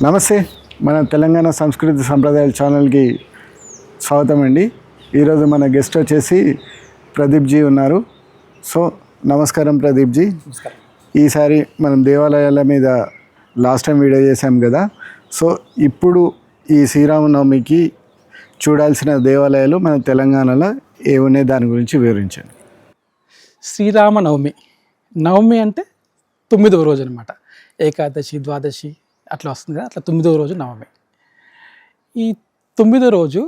నమస్తే, మన తెలంగాణ సంస్కృతి సంప్రదాయాల ఛానల్కి స్వాగతం అండి. ఈరోజు మన గెస్ట్ వచ్చేసి ప్రదీప్ జీ ఉన్నారు. సో నమస్కారం ప్రదీప్ జీ. ఈసారి మనం దేవాలయాల మీద లాస్ట్ టైం వీడియో చేసాం కదా. సో ఇప్పుడు ఈ శ్రీరామనవమికి చూడాల్సిన దేవాలయాలు మన తెలంగాణలో ఏమున్నాయి, దాని గురించి వివరించండి. శ్రీరామనవమి, నవమి అంటే 9వ రోజు అనమాట. ఏకాదశి, ద్వాదశి అట్లా వస్తుంది కదా, అట్లా 9వ రోజు నవమి. ఈ 9వ రోజు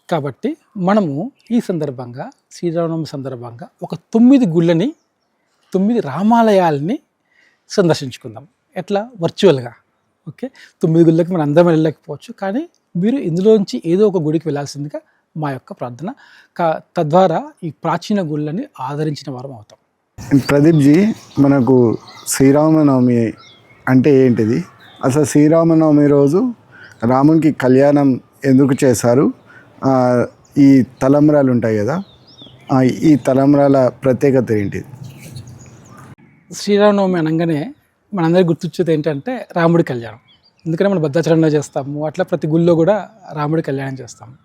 కాబట్టి మనము ఈ సందర్భంగా, శ్రీరామనవమి సందర్భంగా ఒక 9 గుళ్ళని, 9 రామాలయాలని సందర్శించుకుందాం. ఎట్లా? వర్చువల్గా. ఓకే, 9 గుళ్ళకి మనం అందరం వెళ్ళలేకపోవచ్చు, కానీ మీరు ఇందులోంచి ఏదో ఒక గుడికి వెళ్ళాల్సిందిగా మా యొక్క ప్రార్థన. తద్వారా ఈ ప్రాచీన గుళ్ళని ఆదరించిన వారం అవుతాం. ప్రదీప్ జీ, మనకు శ్రీరామనవమి అంటే ఏంటిది? అసలు శ్రీరామనవమి రోజు రామునికి కళ్యాణం ఎందుకు చేశారు? ఈ తలంబ్రాలు ఉంటాయి కదా, ఈ తలంబ్రాల ప్రత్యేకత ఏంటిది? శ్రీరామనవమి అనగానే మనందరికీ గుర్తొచ్చేది ఏంటంటే రాముడి కళ్యాణం. ఎందుకంటే మనం భద్రాచలంలో చేస్తాము, అట్లా ప్రతి గుళ్ళో కూడా రాముడి కళ్యాణం చేస్తాము.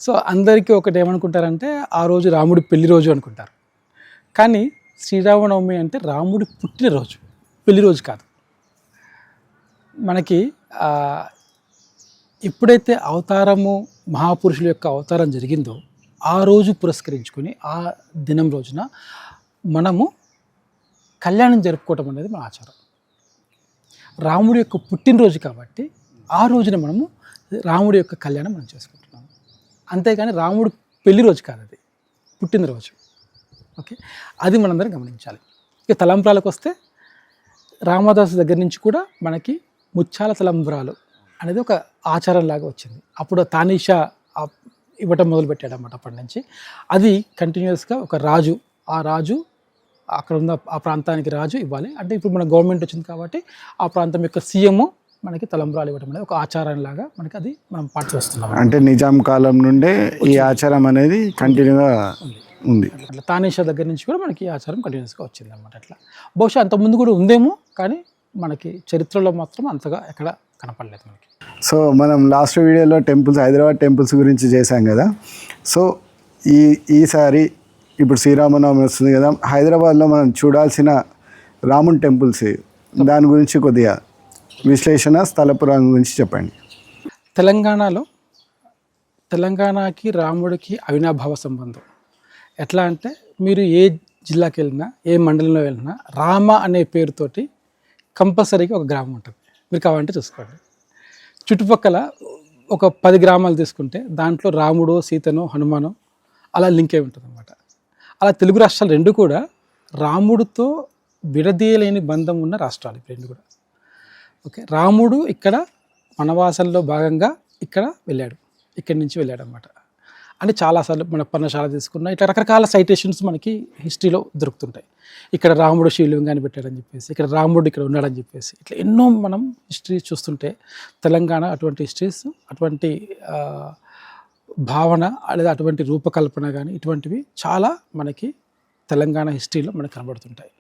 సో అందరికీ ఒకటి ఏమనుకుంటారంటే ఆ రోజు రాముడి పెళ్లి రోజు అనుకుంటారు. కానీ శ్రీరామనవమి అంటే రాముడి పుట్టినరోజు, పెళ్లి రోజు కాదు. మనకి ఎప్పుడైతే అవతారము, మహాపురుషుల యొక్క అవతారం జరిగిందో ఆ రోజు పురస్కరించుకొని ఆ దినం రోజున మనము కళ్యాణం జరుపుకోవటం అనేది మన ఆచారం. రాముడి యొక్క పుట్టినరోజు కాబట్టి ఆ రోజున మనము రాముడి యొక్క కళ్యాణం మనం చేసుకుంటున్నాము. అంతేగాని రాముడు పెళ్లి రోజు కాదు, అది పుట్టినరోజు. ఓకే, అది మనందరం గమనించాలి. ఇక తలంబ్రాలకు వస్తే రామదాసు దగ్గర నుంచి కూడా మనకి ముత్యాల తలంబ్రాలు అనేది ఒక ఆచారంలాగా వచ్చింది. అప్పుడు తానీషా ఇవ్వటం మొదలుపెట్టాడు అన్నమాట. అప్పటి నుంచి అది కంటిన్యూస్గా ఒక రాజు, ఆ రాజు అక్కడ ఉన్న ఆ ప్రాంతానికి రాజు ఇవ్వాలి. అంటే ఇప్పుడు మన గవర్నమెంట్ వచ్చింది కాబట్టి ఆ ప్రాంతం యొక్క సీఎం మనకి తలంబ్రాలు ఇవ్వడం అనేది ఒక ఆచారంలాగా మనకి అది మనం పాటిస్తున్నాం. అంటే నిజాం కాలం నుండే ఈ ఆచారం అనేది కంటిన్యూగా ఉంది. అట్లా తానీషా దగ్గర నుంచి కూడా మనకి ఈ ఆచారం కంటిన్యూస్గా వచ్చింది అనమాట. అట్లా బహుశా అంతకుముందు కూడా ఉందేమో, కానీ మనకి చరిత్రలో మాత్రం అంతగా ఎక్కడ కనపడలేదు మనకి. సో మనం లాస్ట్ వీడియోలో టెంపుల్స్, హైదరాబాద్ టెంపుల్స్ గురించి చేశాం కదా. సో ఈసారి ఇప్పుడు శ్రీరామనవమి వస్తుంది కదా, హైదరాబాద్లో మనం చూడాల్సిన రాముని టెంపుల్స్, దాని గురించి కొద్దిగా విశ్లేషణ, స్థల పురాణం గురించి చెప్పండి. తెలంగాణకి రాముడికి అవినాభావ సంబంధం. ఎట్లా అంటే మీరు ఏ జిల్లాకి వెళ్ళినా, ఏ మండలంలో వెళ్ళినా రామ అనే పేరుతోటి కంపల్సరీగా ఒక గ్రామం ఉంటుంది. మీరు కావాలంటే చూసుకోండి. చుట్టుపక్కల ఒక 10 గ్రామాలు తీసుకుంటే దాంట్లో రాముడో, సీతనో, హనుమానో అలా లింక్ అయి ఉంటుంది అన్నమాట. అలా తెలుగు రాష్ట్రాలు రెండు కూడా రాముడితో విడదీయలేని బంధం ఉన్న రాష్ట్రాలు ఇప్పుడు రెండు కూడా. ఓకే, రాముడు ఇక్కడ వనవాసంలో భాగంగా ఇక్కడ వెళ్ళాడు, ఇక్కడి నుంచి వెళ్ళాడు అన్నమాట. అంటే చాలాసార్లు మన పర్ణశాల తీసుకున్న ఇట్లా రకరకాల సైటేషన్స్ మనకి హిస్టరీలో దొరుకుతుంటాయి. ఇక్కడ రాముడు శివలింగాన్ని పెట్టాడని చెప్పేసి, ఇక్కడ రాముడు ఇక్కడ ఉన్నాడని చెప్పేసి, ఇట్లా ఎన్నో మనం హిస్టరీ చూస్తుంటే తెలంగాణ అటువంటి హిస్టరీస్, అటువంటి భావన లేదా అటువంటి రూపకల్పన కానీ ఇటువంటివి చాలా మనకి తెలంగాణ హిస్టరీలో మనకు కనబడుతుంటాయి.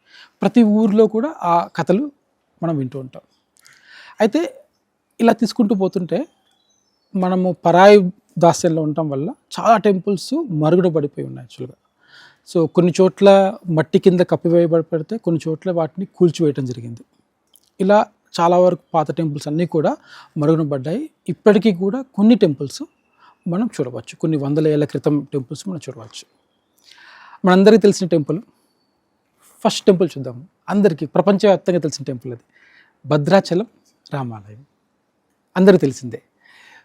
ప్రతి ఊరిలో కూడా ఆ కథలు మనం వింటూ ఉంటాం. అయితే ఇలా తీసుకుంటూ పోతుంటే మనము పరాయి దాస్యంలో ఉండటం వల్ల చాలా టెంపుల్స్ మరుగున పడిపోయి ఉన్నాయి యాక్చువల్గా. సో కొన్ని చోట్ల మట్టి కింద కప్పివేయబడితే, కొన్ని చోట్ల వాటిని కూల్చివేయటం జరిగింది. ఇలా చాలా వరకు పాత టెంపుల్స్ అన్నీ కూడా మరుగున పడ్డాయి. ఇప్పటికీ కూడా కొన్ని టెంపుల్స్ మనం చూడవచ్చు, కొన్ని వందల ఏళ్ల క్రితం టెంపుల్స్ మనం చూడవచ్చు. మనందరికీ తెలిసిన టెంపుల్, ఫస్ట్ టెంపుల్ చూద్దాము. అందరికీ ప్రపంచవ్యాప్తంగా తెలిసిన టెంపుల్ అది భద్రాచలం రామాలయం, అందరికీ తెలిసిందే.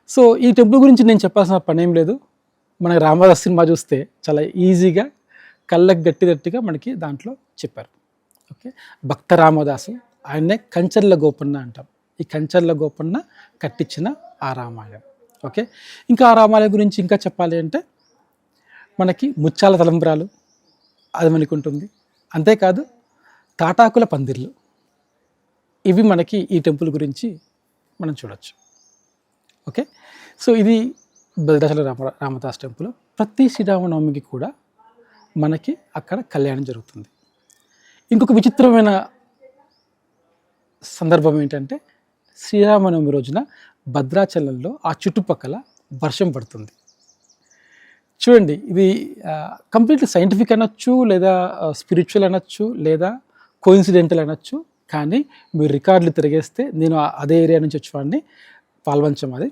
సో ఈ టెంపుల్ గురించి నేను చెప్పాల్సిన పని ఏం లేదు. మన రామదాస్ సినిమా చూస్తే చాలా ఈజీగా కళ్ళకు గట్టిగా మనకి దాంట్లో చెప్పారు. ఓకే, భక్త రామదాసు, ఆయన్నే కంచర్ల గోపన్న అంటాం. ఈ కంచర్ల గోపన్న కట్టించిన ఆ రామాలయం. ఓకే, ఇంకా ఆ రామాలయం గురించి ఇంకా చెప్పాలి అంటే మనకి ముత్యాల తలంబ్రాలు అది మనకు ఉంటుంది. అంతేకాదు తాటాకుల పందిర్లు, ఇవి మనకి ఈ టెంపుల్ గురించి మనం చూడవచ్చు. ఓకే, సో ఇది భద్రాచల రామదాస్ టెంపుల్. ప్రతి శ్రీరామనవమికి కూడా మనకి అక్కడ కళ్యాణం జరుగుతుంది. ఇంకొక విచిత్రమైన సందర్భం ఏంటంటే శ్రీరామనవమి రోజున భద్రాచలంలో ఆ చుట్టుపక్కల వర్షం పడుతుంది. చూడండి, ఇది కంప్లీట్లీ సైంటిఫిక్ అనొచ్చు, లేదా స్పిరిచువల్ అనొచ్చు, లేదా కోయిన్సిడెంటల్ అనొచ్చు. కానీ మీరు రికార్డులు తిరిగేస్తే, నేను అదే ఏరియా నుంచి వచ్చేవాడిని, పాల్వంచం అది.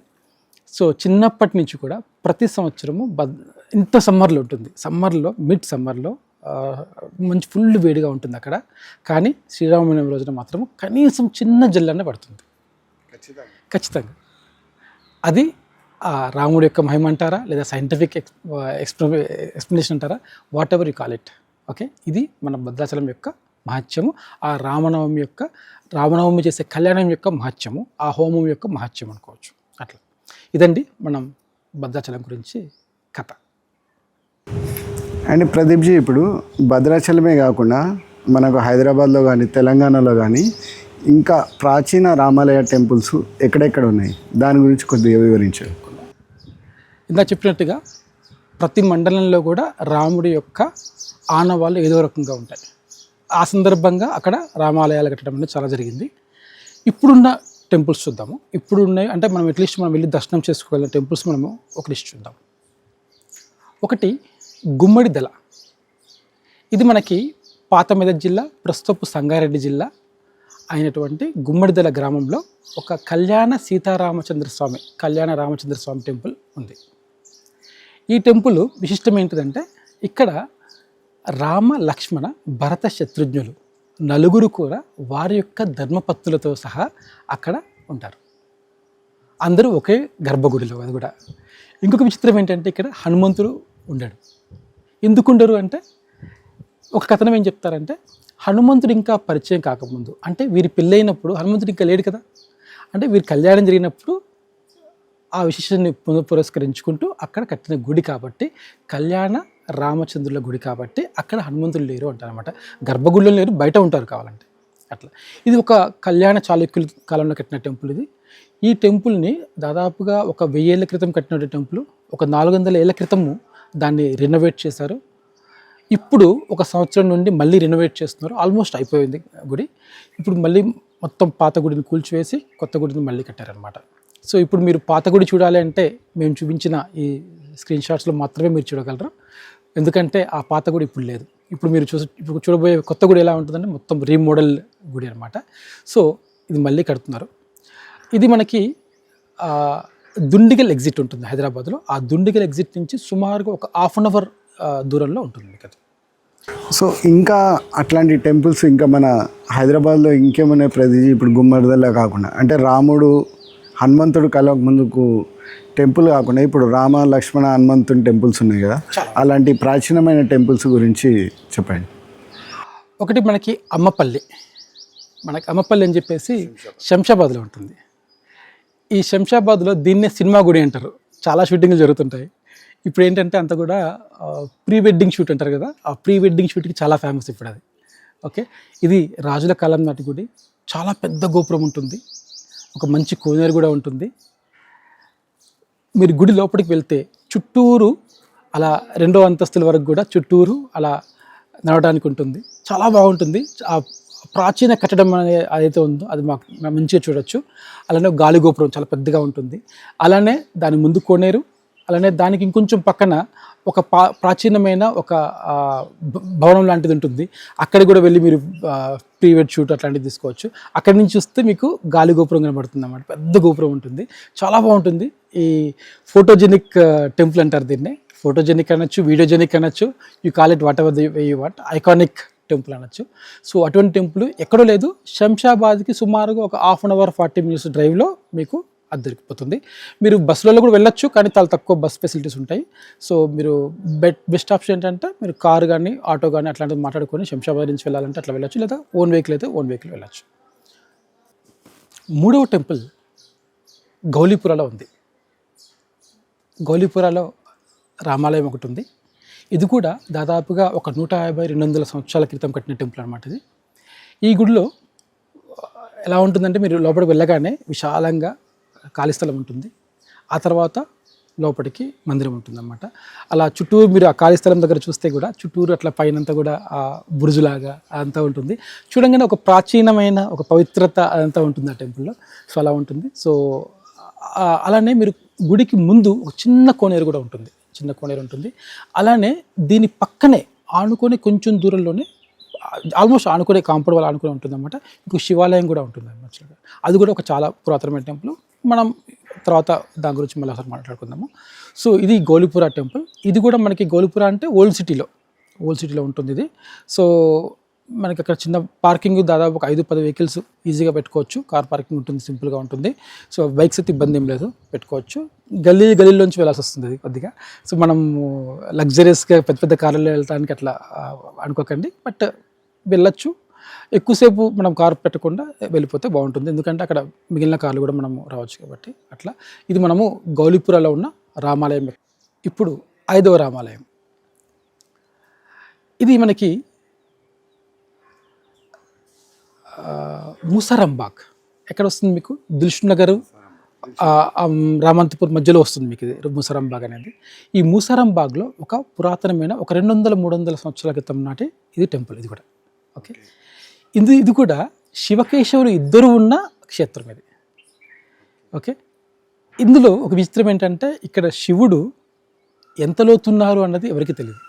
సో చిన్నప్పటి నుంచి కూడా ప్రతి సంవత్సరము ఇంత సమ్మర్లో ఉంటుంది, సమ్మర్లో మిడ్ సమ్మర్లో మంచి ఫుల్ వేడిగా ఉంటుంది అక్కడ. కానీ శ్రీరామనవమి రోజున మాత్రం కనీసం చిన్న జల్లనే పడుతుంది ఖచ్చితంగా. అది రాముడి యొక్క మహిమ అంటారా, లేదా సైంటిఫిక్ ఎక్స్ప్లెనేషన్ అంటారా, what ever you call it. Okay, ఇది మన భద్రాచలం యొక్క మహత్యము, ఆ రామనవమి చేసే కళ్యాణం యొక్క మహత్యము, ఆ హోమం యొక్క మహత్యం అనుకోవచ్చు. అట్లా ఇదండి మనం భద్రాచలం గురించి కథ. అండ్ ప్రదీప్జీ, ఇప్పుడు భద్రాచలమే కాకుండా మనకు హైదరాబాద్లో కానీ తెలంగాణలో కానీ ఇంకా ప్రాచీన రామాలయ టెంపుల్స్ ఎక్కడెక్కడ ఉన్నాయి, దాని గురించి కొద్దిగా వివరించారు. ఇందాక చెప్పినట్టుగా ప్రతి మండలంలో కూడా రాముడి యొక్క ఆనవాళ్ళు ఏదో రకంగా ఉంటాయి. ఆ సందర్భంగా అక్కడ రామాలయాలు కట్టడం అనేది చాలా జరిగింది. ఇప్పుడున్న టెంపుల్స్ చూద్దాము. ఇప్పుడు ఉన్నాయి అంటే మనం అట్లీస్ట్ మనం వెళ్ళి దర్శనం చేసుకోగలిగిన టెంపుల్స్ మనము ఒక లిస్ట్ చూద్దాం. ఒకటి గుమ్మడిదల. ఇది మనకి పాత మెదక్ జిల్లా, ప్రస్తుతపు సంగారెడ్డి జిల్లా అయినటువంటి గుమ్మడిదల గ్రామంలో ఒక కళ్యాణ రామచంద్ర స్వామి టెంపుల్ ఉంది. ఈ టెంపుల్ విశిష్టం ఏంటిదంటే, ఇక్కడ రామ లక్ష్మణ భరత శత్రుఘ్నులు నలుగురు కూడా వారి యొక్క ధర్మపత్నులతో సహా అక్కడ ఉంటారు. అందరూ ఒకే గర్భగుడిలో. అది కూడా ఇంకొక విచిత్రం ఏంటంటే, ఇక్కడ హనుమంతుడు ఉండడు. ఎందుకు ఉండరు అంటే, ఒక కథనం ఏం చెప్తారంటే, హనుమంతుడు ఇంకా పరిచయం కాకముందు, అంటే వీరి పెళ్ళైనప్పుడు హనుమంతుడు ఇంకా లేడు కదా, అంటే వీరి కళ్యాణం జరిగినప్పుడు ఆ విశేషాన్ని పురస్కరించుకుంటూ అక్కడ కట్టిన గుడి కాబట్టి, కళ్యాణ రామచంద్రుల గుడి కాబట్టి అక్కడ హనుమంతులు లేరు అంటారనమాట. గర్భగుడిలో లేరు, బయట ఉంటారు కావాలంటే. అట్లా ఇది ఒక కళ్యాణ చాళుక్యుల కాలంలో కట్టిన టెంపుల్ ఇది. ఈ టెంపుల్ని దాదాపుగా ఒక 1000 ఏళ్ల క్రితం కట్టిన టెంపుల్. ఒక 400 ఏళ్ల క్రితము దాన్ని రెనోవేట్ చేశారు. ఇప్పుడు ఒక సంవత్సరం నుండి మళ్ళీ రెనోవేట్ చేస్తున్నారు. ఆల్మోస్ట్ అయిపోయింది గుడి. ఇప్పుడు మళ్ళీ మొత్తం పాత గుడిని కూల్చివేసి కొత్త గుడిని మళ్ళీ కట్టారనమాట. సో ఇప్పుడు మీరు పాత గుడి చూడాలి అంటే మేము చూపించిన ఈ స్క్రీన్ షాట్స్లో మాత్రమే మీరు చూడగలరు. ఎందుకంటే ఆ పాత గుడి ఇప్పుడు లేదు. ఇప్పుడు మీరు ఇప్పుడు చూడబోయే కొత్త గుడి ఎలా ఉంటుందంటే మొత్తం రీమోడల్ గుడి అనమాట. సో ఇది మళ్ళీ కడుతున్నారు. ఇది మనకి దుండిగల్ ఎగ్జిట్ ఉంటుంది హైదరాబాద్లో. ఆ దుండిగల్ ఎగ్జిట్ నుంచి సుమారుగా ఒక 1/2 అవర్ దూరంలో ఉంటుంది మీకు అది. సో ఇంకా అట్లాంటి టెంపుల్స్ ఇంకా మన హైదరాబాద్లో ఇంకేమైనా ప్రతిదీ ఇప్పుడు గుమ్మడిదల కాకుండా, అంటే రాముడు హనుమంతుడు కలవక ముందుకు టెంపుల్ కాకుండా ఇప్పుడు రామ లక్ష్మణ హనుమంతుని టెంపుల్స్ ఉన్నాయి కదా, అలాంటి ప్రాచీనమైన టెంపుల్స్ గురించి చెప్పండి. ఒకటి మనకి అమ్మపల్లి అని చెప్పేసి శంషాబాద్లో ఉంటుంది. ఈ శంషాబాద్లో దీన్నే సినిమా గుడి అంటారు. చాలా షూటింగ్లు జరుగుతుంటాయి. ఇప్పుడు ఏంటంటే అంతా కూడా ప్రీ వెడ్డింగ్ షూట్ అంటారు కదా, ఆ ప్రీ వెడ్డింగ్ షూట్కి చాలా ఫేమస్ ఇప్పుడు అది. ఓకే, ఇది రాజుల కాలం నాటి గుడి. చాలా పెద్ద గోపురం ఉంటుంది, ఒక మంచి కోనేరు కూడా ఉంటుంది. మీరు గుడి లోపలికి వెళ్తే చుట్టూరు అలా 2వ అంతస్తుల వరకు కూడా చుట్టూరు అలా నడవడానికి ఉంటుంది. చాలా బాగుంటుంది. ఆ ప్రాచీన కట్టడం అదైతే ఉందో అది మాకు మంచిగా చూడొచ్చు. అలానే గాలి గోపురం చాలా పెద్దగా ఉంటుంది. అలానే దాని ముందు కోనేరు, అలానే దానికి ఇంకొంచెం పక్కన ఒక ప్రాచీనమైన ఒక భవనం లాంటిది ఉంటుంది. అక్కడికి కూడా వెళ్ళి మీరు ప్రీవెడ్ షూట్ అట్లాంటివి తీసుకోవచ్చు. అక్కడి నుంచి చూస్తే మీకు గాలి గోపురం కనబడుతుంది అన్నమాట. పెద్ద గోపురం ఉంటుంది, చాలా బాగుంటుంది. ఈ ఫోటోజెనిక్ టెంపుల్ అంటారు దీన్ని. ఫోటోజెనిక్ అనొచ్చు, వీడియోజెనిక్ అనొచ్చు, you call it what ever you what, iconic temple అనొచ్చు. సో అటువంటి టెంపుల్ ఎక్కడో లేదు. శంషాబాద్కి సుమారుగా ఒక 1/2 అవర్ 40 మినిట్స్ డ్రైవ్లో మీకు అది దొరికిపోతుంది. మీరు బస్సులలో కూడా వెళ్ళొచ్చు, కానీ చాలా తక్కువ బస్ ఫెసిలిటీస్ ఉంటాయి. సో మీరు బెస్ట్ ఆప్షన్ ఏంటంటే మీరు కారు కానీ ఆటో కానీ అట్లాంటివి మాట్లాడుకొని శంషాబాద్ నుంచి వెళ్ళాలంటే అట్లా వెళ్ళొచ్చు, లేదా ఓన్ వెహికల్ అయితే ఓన్ వెహికల్ వెళ్ళొచ్చు. 3వ టెంపుల్ గౌలీపురాలో ఉంది. గౌలీపురాలో రామాలయం ఒకటి ఉంది. ఇది కూడా దాదాపుగా ఒక 150-200 సంవత్సరాల క్రితం కట్టిన టెంపుల్ అనమాట ఇది. ఈ గుడిలో ఎలా ఉంటుందంటే, మీరు లోపలికి వెళ్ళగానే విశాలంగా ఖాళీ స్థలం ఉంటుంది. ఆ తర్వాత లోపలికి మందిరం ఉంటుందన్నమాట. అలా చుట్టూరు మీరు ఆ ఖాళీ స్థలం దగ్గర చూస్తే కూడా చుట్టూరు అట్లా పైనంతా కూడా ఆ బురుజులాగా అంతా ఉంటుంది. చూడంగానే ఒక ప్రాచీనమైన ఒక పవిత్రత అదంతా ఉంటుంది ఆ టెంపుల్లో. సో అలా ఉంటుంది. సో అలానే మీరు గుడికి ముందు ఒక చిన్న కోనేరు కూడా ఉంటుంది, చిన్న కోనేరు ఉంటుంది. అలానే దీని పక్కనే ఆనుకొని కొంచెం దూరంలోనే ఆల్మోస్ట్ ఆనుకునే కాంపౌండ్ వాళ్ళు ఆనుకునే ఉంటుంది అనమాట. ఇంకో శివాలయం కూడా ఉంటుంది అనమాట. అది కూడా ఒక చాలా పురాతనమైన టెంపుల్. మనం తర్వాత దాని గురించి మళ్ళీ ఒకసారి మాట్లాడుకుందాము. సో ఇది గౌలిపుర టెంపుల్. ఇది కూడా మనకి గౌలిపుర అంటే ఓల్డ్ సిటీలో ఉంటుంది ఇది. సో మనకి అక్కడ చిన్న పార్కింగ్ దాదాపు ఒక 5-10 వెహికల్స్ ఈజీగా పెట్టుకోవచ్చు. కార్ పార్కింగ్ ఉంటుంది, సింపుల్గా ఉంటుంది. సో బైక్స్ అయితే ఇబ్బంది ఏం లేదు, పెట్టుకోవచ్చు. గల్లీలోంచి వెళ్ళాల్సి వస్తుంది అది కొద్దిగా. సో మనం లగ్జరియస్గా పెద్ద కార్లలో వెళ్ళడానికి అట్లా అనుకోకండి, బట్ వెళ్ళొచ్చు. ఎక్కువసేపు మనం కారు పెట్టకుండా వెళ్ళిపోతే బాగుంటుంది, ఎందుకంటే అక్కడ మిగిలిన కార్లు కూడా మనము రావచ్చు కాబట్టి అట్లా. ఇది మనము గౌలిపురలో ఉన్న రామాలయం. ఇప్పుడు 5వ రామాలయం. ఇది మనకి ముసారంబాగ్ ఎక్కడ వస్తుంది మీకు? దిల్షుక్ నగర్ రామంతపూర్ మధ్యలో వస్తుంది మీకు ఇది ముసారంబాగ్ అనేది. ఈ ముసారంబాగ్లో ఒక పురాతనమైన ఒక 200-300 సంవత్సరాల క్రితం నాటి ఇది టెంపుల్. ఇది కూడా ఓకే. ఇది కూడా శివకేశవులు ఇద్దరు ఉన్న క్షేత్రం ఇది. ఓకే. ఇందులో ఒక విచిత్రం ఏంటంటే ఇక్కడ శివుడు ఎంత లోతున్నారు అన్నది ఎవరికి తెలియదు,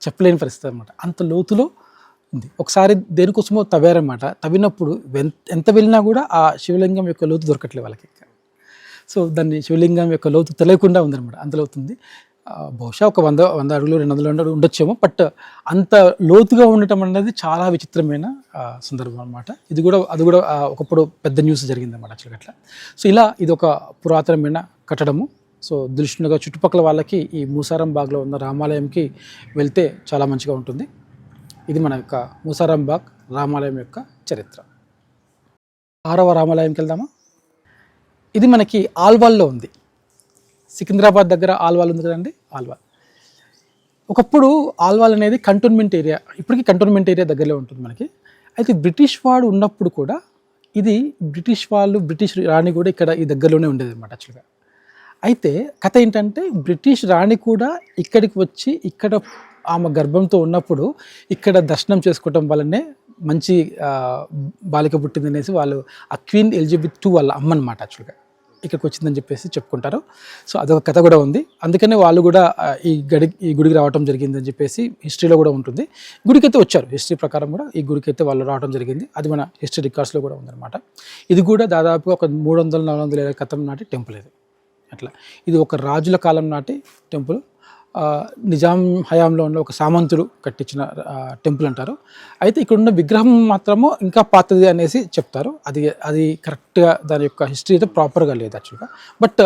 చెప్పలేని పరిస్థితి అనమాట. అంత లోతులో ఉంది. ఒకసారి దేనికోసమో తవ్వారన్నమాట. తవ్వినప్పుడు ఎంత వెళ్ళినా కూడా ఆ శివలింగం యొక్క లోతు దొరకట్లేదు వాళ్ళకి. సో దాన్ని శివలింగం యొక్క లోతు తెలియకుండా ఉందన్నమాట, అంత లోతుంది. బహుశా ఒక 100 అడుగులు 200 అడుగులు ఉండొచ్చేమో, బట్ అంత లోతుగా ఉండటం అనేది చాలా విచిత్రమైన సందర్భం అనమాట. అది కూడా ఒకప్పుడు పెద్ద న్యూస్ జరిగిందన్నమాట యాక్చువల్గా అట్లా. సో ఇది ఒక పురాతనమైన కట్టడము. సో దిల్షుక్ నగర్ చుట్టుపక్కల వాళ్ళకి ఈ ముసారంబాగ్లో ఉన్న రామాలయంకి వెళ్తే చాలా మంచిగా ఉంటుంది. ఇది మన యొక్క ముసారంబాగ్ రామాలయం యొక్క చరిత్ర. 6వ రామాలయంకి వెళ్దామా? ఇది మనకి ఆల్వాల్లో ఉంది. సికింద్రాబాద్ దగ్గర ఆల్వాల్ ఉంది కదండి, ఆల్వాల్. ఒకప్పుడు ఆల్వాల్ అనేది కంటోన్మెంట్ ఏరియా, ఇప్పటికీ కంటోన్మెంట్ ఏరియా దగ్గరలో ఉంటుంది మనకి. అయితే బ్రిటిష్ వాడు ఉన్నప్పుడు కూడా ఇది బ్రిటిష్ రాణి కూడా ఇక్కడ ఈ దగ్గరలోనే ఉండేది అనమాట యాక్చువల్గా. అయితే కథ ఏంటంటే బ్రిటిష్ రాణి కూడా ఇక్కడికి వచ్చి ఇక్కడ ఆమె గర్భంతో ఉన్నప్పుడు ఇక్కడ దర్శనం చేసుకోవటం వల్లనే మంచి బాలిక పుట్టిందనేసి వాళ్ళు ఆ క్వీన్ ఎలిజబెత్ II వాళ్ళ అమ్మ అనమాట యాక్చువల్గా ఇక్కడికి వచ్చిందని చెప్పేసి చెప్పుకుంటారు. సో అదొక కథ కూడా ఉంది. అందుకనే వాళ్ళు కూడా ఈ గుడికి రావడం జరిగిందని చెప్పేసి హిస్టరీలో కూడా ఉంటుంది. గుడికి అయితే వచ్చారు, హిస్టరీ ప్రకారం కూడా ఈ గుడికి అయితే వాళ్ళు రావడం జరిగింది. అది మన హిస్టరీ రికార్డ్స్లో కూడా ఉందన్నమాట. ఇది కూడా దాదాపు ఒక 300-400 ఏళ్ళ క్రితం నాటి టెంపుల్ ఇది. అట్లా ఇది ఒక రాజుల కాలం నాటి టెంపుల్. నిజాం హయాంలో ఉన్న ఒక సామంతుడు కట్టించిన టెంపుల్ అంటారు. అయితే ఇక్కడ ఉన్న విగ్రహం మాత్రము ఇంకా పాతది అనేసి చెప్తారు. అది కరెక్ట్గా దాని యొక్క హిస్టరీ అయితే ప్రాపర్గా లేదు యాక్చువల్గా, బట్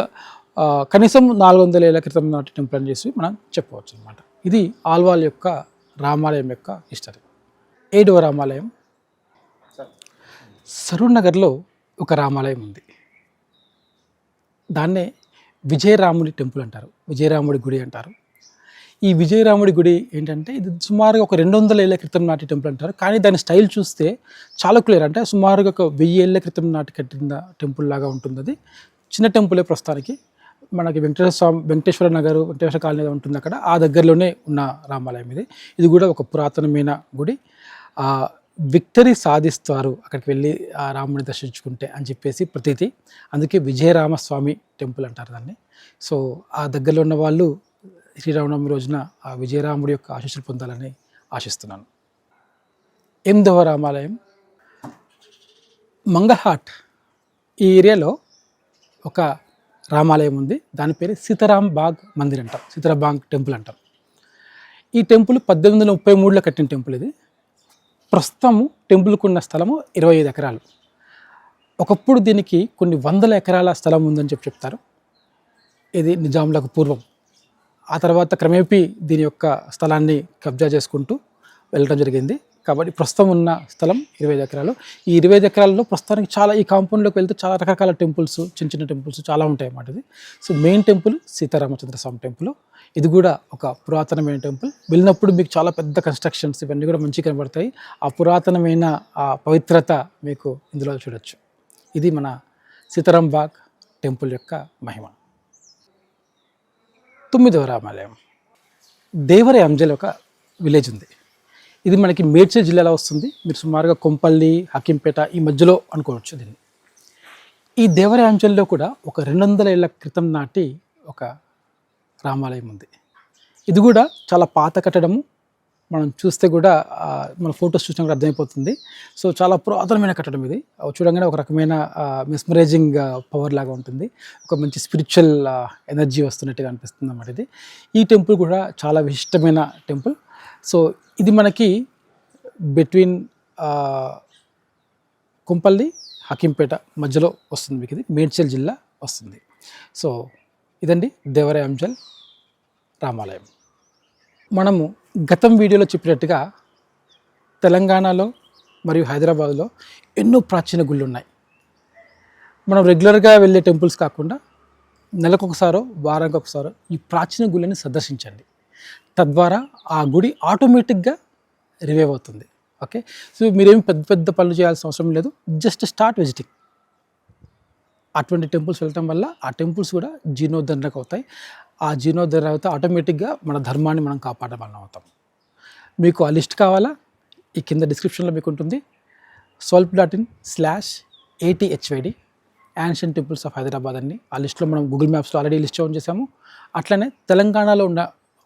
కనీసం 400 ఏళ్ళ క్రితం నాటి టెంపుల్ అని చేసి మనం చెప్పవచ్చు అనమాట. ఇది ఆల్వాల్ యొక్క రామాలయం యొక్క హిస్టరీ. 7వ రామాలయం. సరూర్ నగర్లో ఒక రామాలయం ఉంది. దాన్నే విజయరాముడి టెంపుల్ అంటారు, విజయరాముడి గుడి అంటారు. ఈ విజయరాముడి గుడి ఏంటంటే ఇది సుమారుగా ఒక 200 ఏళ్ళ క్రితం నాటి టెంపుల్ అంటారు. కానీ దాని స్టైల్ చూస్తే చాలా క్లియర్, అంటే సుమారుగా ఒక 1000 ఏళ్ళ క్రితం నాటి కట్టిన టెంపుల్ లాగా ఉంటుంది. అది చిన్న టెంపులే ప్రస్తుతానికి. మనకి వెంకటేశ్వర నగర్, వెంకటేశ్వర కాలనీ ఉంటుంది అక్కడ, ఆ దగ్గరలోనే ఉన్న రామాలయం ఇది. ఇది కూడా ఒక పురాతనమైన గుడి. విక్టరీ సాధిస్తారు అక్కడికి వెళ్ళి ఆ రాముని దర్శించుకుంటే అని చెప్పేసి ప్రతీతి. అందుకే విజయరామస్వామి టెంపుల్ అంటారు దాన్ని. సో ఆ దగ్గరలో ఉన్న వాళ్ళు శ్రీరామనవమి రోజున ఆ విజయరాముడి యొక్క ఆశీస్సులు పొందాలని ఆశిస్తున్నాను. 8వ రామాలయం. మంగళహాట్ ఈ ఏరియాలో ఒక రామాలయం ఉంది. దాని పేరు సీతారాం బాగ్ మందిర్ అంటాం, సీతారాంబాగ్ టెంపుల్ అంటాం. ఈ టెంపుల్ 1833లో కట్టిన టెంపుల్ ఇది. ప్రస్తుతము టెంపుల్కు ఉన్న స్థలము 25 ఎకరాలు. ఒకప్పుడు దీనికి కొన్ని 100 ఎకరాల స్థలం ఉందని చెప్తారు. ఇది నిజాంలకు పూర్వం. ఆ తర్వాత క్రమేపీ దీని యొక్క స్థలాన్ని కబ్జా చేసుకుంటూ వెళ్ళడం జరిగింది. కాబట్టి ప్రస్తుతం ఉన్న స్థలం 25 ఎకరాలు. ఈ 25 ఎకరాల్లో ప్రస్తుతానికి చాలా, ఈ కాంపౌండ్లోకి వెళ్తే చాలా రకరకాల టెంపుల్స్, చిన్న టెంపుల్స్ చాలా ఉంటాయి అన్నమాట ఇది. సో మెయిన్ టెంపుల్ సీతారామచంద్ర స్వామి టెంపుల్. ఇది కూడా ఒక పురాతనమైన టెంపుల్. వెళ్ళినప్పుడు మీకు చాలా పెద్ద కన్స్ట్రక్షన్స్ ఇవన్నీ కూడా మంచిగా కనబడతాయి. ఆ పురాతనమైన ఆ పవిత్రత మీకు ఇందులో చూడొచ్చు. ఇది మన సీతారాంబాగ్ టెంపుల్ యొక్క మహిమ. 9వ రామాలయం దేవర అంజల్ ఒక విలేజ్ ఉంది. ఇది మనకి మేడ్చల్ జిల్లాలో వస్తుంది. మీరు సుమారుగా కొంపల్లి, హకీంపేట ఈ మధ్యలో అనుకోవచ్చు దీన్ని. ఈ దేవర అంజల్లో కూడా ఒక 200 ఏళ్ల క్రితం నాటి ఒక రామాలయం ఉంది. ఇది కూడా చాలా పాత కట్టడము. మనం చూస్తే కూడా మన ఫొటోస్ చూసినా కూడా అర్థమైపోతుంది. సో చాలా పురాతనమైన కట్టడం ఇది. చూడగానే ఒక రకమైన మెస్మరైజింగ్ పవర్ లాగా ఉంటుంది. ఒక మంచి స్పిరిచువల్ ఎనర్జీ వస్తున్నట్టుగా అనిపిస్తుంది అన్నమాట ఇది. ఈ టెంపుల్ కూడా చాలా విశిష్టమైన టెంపుల్. సో ఇది మనకి బిట్వీన్ కొంపల్లి, హకీంపేట మధ్యలో వస్తుంది. మీకు ఇది మేడ్చల్ జిల్లా వస్తుంది. సో ఇదండి దేవర అంజల్ రామాలయం. మనము గతం వీడియోలో చెప్పినట్టుగా తెలంగాణలో మరియు హైదరాబాద్లో ఎన్నో ప్రాచీన గుళ్ళు ఉన్నాయి. మనం రెగ్యులర్గా వెళ్ళే టెంపుల్స్ కాకుండా నెలకొకసారో వారానికి ఒకసారో ఈ ప్రాచీన గుళ్ళని సందర్శించండి. తద్వారా ఆ గుడి ఆటోమేటిక్గా రివైవ్ అవుతుంది. ఓకే, సో మీరేమి పెద్ద పెద్ద పనులు చేయాల్సిన అవసరం లేదు. Just start visiting. అటువంటి టెంపుల్స్ వెళ్ళటం వల్ల ఆ టెంపుల్స్ కూడా జీర్ణోద్ధరణకు అవుతాయి. ఆ జీర్ణోద్ధరణ అయితే ఆటోమేటిక్గా మన ధర్మాన్ని మనం కాపాడమని అవుతాం. మీకు ఆ లిస్ట్ కావాలా? ఈ కింద డిస్క్రిప్షన్లో మీకు ఉంటుంది. swalp.in/ATHYD ancient temples of Hyderabad అని ఆ లిస్ట్లో మనం గూగుల్ మ్యాప్స్లో ఆల్రెడీ లిస్ట్ ఆన్ చేసాము. అట్లనే తెలంగాణలో ఉన్న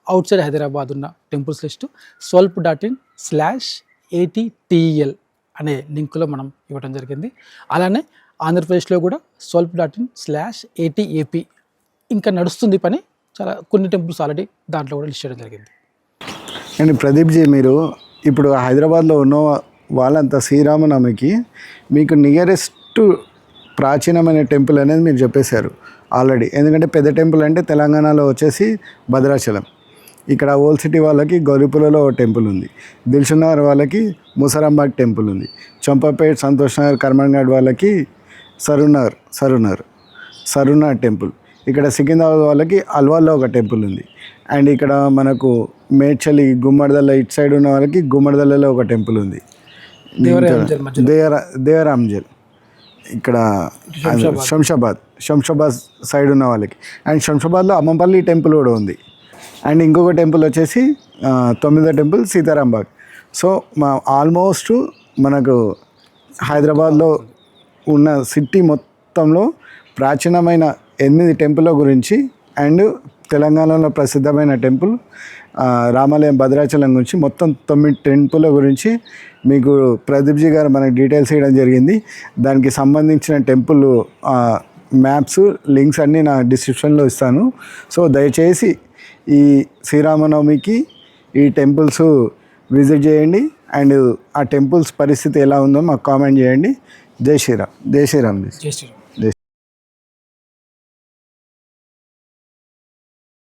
అవుట్ సైడ్ హైదరాబాద్ ఉన్న టెంపుల్స్ లిస్టు swalp.in/ATTEL అనే లింకులో మనం ఇవ్వడం జరిగింది. అలానే ఆంధ్రప్రదేశ్లో కూడా swalp.in/ATAP ఇంకా నడుస్తుంది పని. చాలా కొన్ని టెంపుల్స్ ఆల్రెడీ దాంట్లో కూడా లిస్ట్ చేయడం జరిగింది. అండ్ ప్రదీప్జీ, మీరు ఇప్పుడు హైదరాబాద్లో ఉన్న వాళ్ళంతా శ్రీరామనవమికి మీకు నియరెస్ట్ ప్రాచీనమైన టెంపుల్ అనేది మీరు చెప్పేశారు ఆల్రెడీ. ఎందుకంటే పెద్ద టెంపుల్ అంటే తెలంగాణలో వచ్చేసి భద్రాచలం, ఇక్కడ ఓల్డ్ సిటీ వాళ్ళకి గౌరీపురలో ఒక టెంపుల్ ఉంది, దిల్సుఖ్ నగర్ వాళ్ళకి ముసరాంబాగ్ టెంపుల్ ఉంది, చంపాపేట్, సంతోష్ నగర్, కర్మన్ఘాట్ వాళ్ళకి సరునాథ్ టెంపుల్, ఇక్కడ సికింద్రాబాద్ వాళ్ళకి అల్వాల్లో ఒక టెంపుల్ ఉంది. అండ్ ఇక్కడ మనకు మేడ్చల్, గుమ్మడిదల్ల ఇటు సైడ్ ఉన్న వాళ్ళకి గుమ్మడిదల్లలో ఒక టెంపుల్ ఉంది. దేవర అంజల్ ఇక్కడ శంషాబాద్ సైడ్ ఉన్న వాళ్ళకి. అండ్ శంషాబాద్లో అమ్మంపల్లి టెంపుల్ కూడా ఉంది. అండ్ ఇంకొక టెంపుల్ వచ్చేసి 9వ టెంపుల్ సీతారాంబాగ్. సో ఆల్మోస్ట్ మనకు హైదరాబాద్లో ఉన్న సిటీ మొత్తంలో ప్రాచీనమైన 8 టెంపుల్ గురించి అండ్ తెలంగాణలో ప్రసిద్ధమైన టెంపుల్ రామాలయం భద్రాచలం గురించి మొత్తం 9 టెంపుల్ గురించి మీకు ప్రదీప్జీ గారు మనకు డీటెయిల్స్ ఇవ్వడం జరిగింది. దానికి సంబంధించిన టెంపుల్ మ్యాప్స్, లింక్స్ అన్నీ నా డిస్క్రిప్షన్లో ఇస్తాను. సో దయచేసి ఈ శ్రీరామనవమికి ఈ టెంపుల్స్ విజిట్ చేయండి. అండ్ ఆ టెంపుల్స్ పరిస్థితి ఎలా ఉందో మాకు కామెంట్ చేయండి. జై శ్రీరామ్. జై శ్రీరామ్.